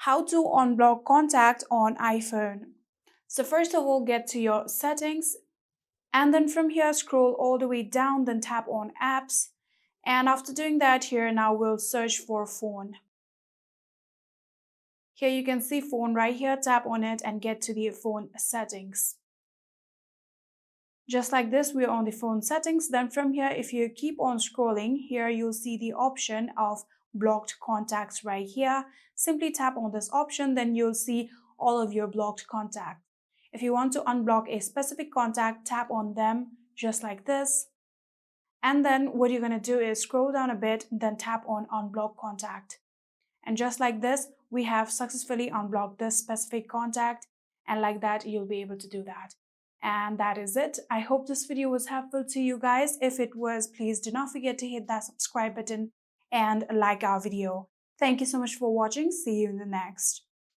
How to unblock contact on iPhone. So first of all, get to your settings and then from here scroll all the way down, then tap on apps. And after doing that, here now we'll search for phone. Here you can see phone right here, tap on it and get to the phone settings. Just like this, we're on the phone settings. Then from here, if you keep on scrolling, here you'll see the option of blocked contacts right here. Simply tap on this option, then you'll see all of your blocked contacts. If you want to unblock a specific contact, tap on them just like this. And then what you're going to do is scroll down a bit, then tap on unblock contact. And just like this, we have successfully unblocked this specific contact. And like that, you'll be able to do that. And that is it. I hope this video was helpful to you guys. If it was, please do not forget to hit that subscribe button and like our video. Thank you so much for watching. See you in the next.